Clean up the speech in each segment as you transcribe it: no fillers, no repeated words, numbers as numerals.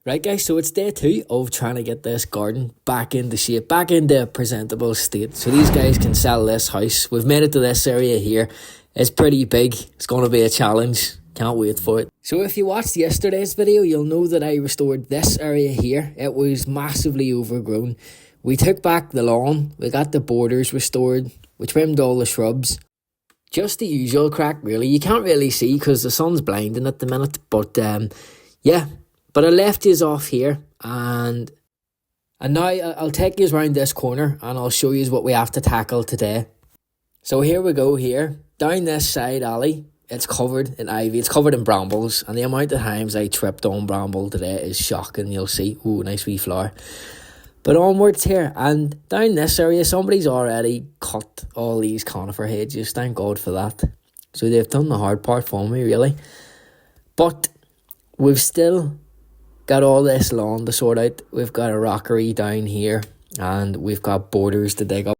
Right guys, so it's day 2 of trying to get this garden back into shape, back into a presentable state, so these guys can sell this house. We've made it to this area here. It's pretty big. It's going to be a challenge. Can't wait for it. So if you watched yesterday's video, you'll know that I restored this area here. It was massively overgrown. We took back the lawn. We got the borders restored. We trimmed all the shrubs. Just the usual crack really. You can't really see because the sun's blinding at the minute, but yeah. But I left yous off here, and now I'll take yous around this corner and I'll show yous what we have to tackle today. So here we go here. Down this side alley, it's covered in ivy, it's covered in brambles, and the amount of times I tripped on bramble today is shocking, you'll see. Ooh, nice wee flower. But onwards here, and down this area, somebody's already cut all these conifer hedges, thank God for that. So they've done the hard part for me, really. But we've still got all this lawn to sort out. We've got a rockery down here, and we've got borders to dig up.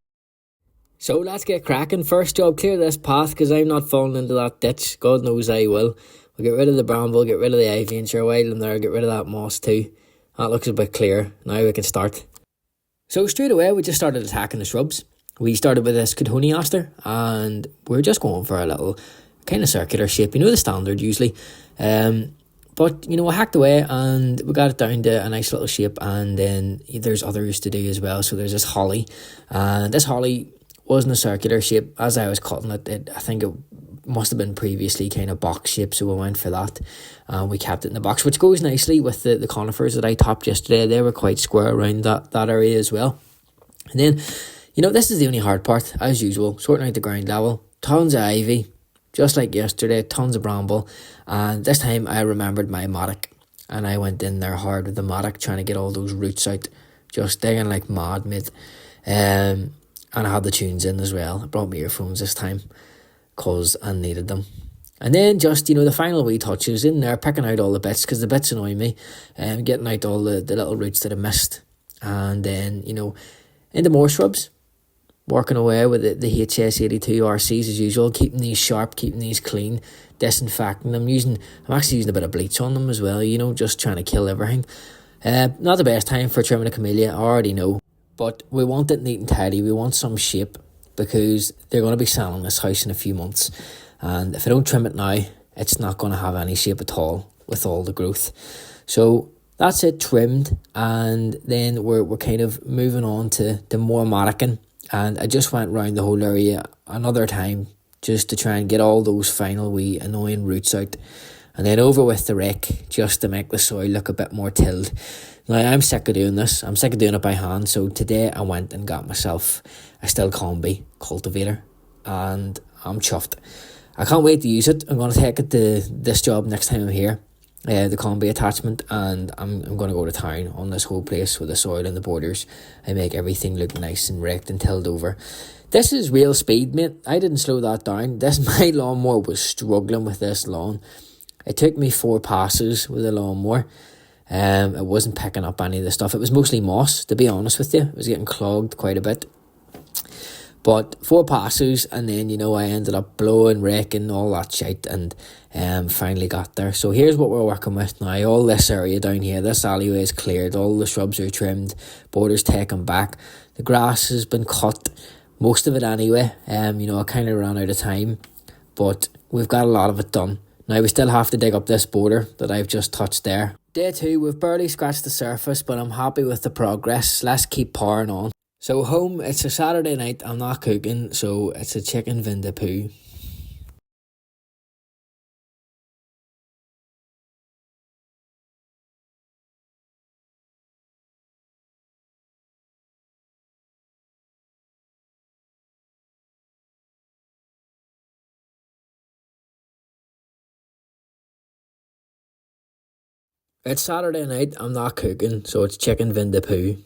So let's get cracking. First job, clear this path, because I'm not falling into that ditch. God knows I will. We'll get rid of the bramble, get rid of the ivy, and sure, while I'm there, get rid of that moss too. That looks a bit clear. Now we can start. So straight away, we just started attacking the shrubs. We started with this cotoneaster, and we're just going for a little kind of circular shape. You know the standard usually. But, you know, we hacked away and we got it down to a nice little shape, and then there's others to do as well. So there's this holly, and this holly wasn't a circular shape. As I was cutting it, I think it must have been previously kind of box shape, so we went for that. We kept it in the box, which goes nicely with the conifers that I topped yesterday. They were quite square around that area as well. And then, you know, this is the only hard part, as usual, sorting out the ground level. Tons of ivy. Just like yesterday, tons of bramble, and this time I remembered my mattock, and I went in there hard with the mattock, trying to get all those roots out, just digging like mad, mate. And I had the tunes in as well. I brought my earphones this time, because I needed them. And then just, you know, the final wee touches in there, picking out all the bits, because the bits annoy me, and getting out all the little roots that I missed. And then, you know, into more shrubs. Working away with the HS82 RCs as usual, keeping these sharp, keeping these clean, disinfecting them. I'm actually using a bit of bleach on them as well, you know, just trying to kill everything. Not the best time for trimming a camellia, I already know. But we want it neat and tidy, we want some shape, because they're going to be selling this house in a few months. And if I don't trim it now, it's not going to have any shape at all with all the growth. So that's it, trimmed, and then we're kind of moving on to more mattocking. And I just went round the whole area another time just to try and get all those final wee annoying roots out. And then over with the rake just to make the soil look a bit more tilled. Now I'm sick of doing this. I'm sick of doing it by hand. So today I went and got myself a still combi cultivator. And I'm chuffed. I can't wait to use it. I'm going to take it to this job next time I'm here. The combi attachment, and I'm going to go to town on this whole place with the soil and the borders and make everything look nice and raked and tilled over. This is real speed, mate. I didn't slow that down. My lawnmower was struggling with this lawn. It took me 4 passes with the lawnmower. It wasn't picking up any of the stuff. It was mostly moss, to be honest with you. It was getting clogged quite a bit. But 4 passes, and then, you know, I ended up blowing, raking, all that shit, and finally got there. So here's what we're working with now. All this area down here, this alleyway is cleared. All the shrubs are trimmed, borders taken back. The grass has been cut, most of it anyway. You know, I kind of ran out of time, but we've got a lot of it done. Now we still have to dig up this border that I've just touched there. Day 2, we've barely scratched the surface, but I'm happy with the progress. Let's keep powering on. So home, it's a Saturday night, I'm not cooking, so it's a chicken Vindapoo. It's Saturday night, I'm not cooking, so it's chicken Vindapoo.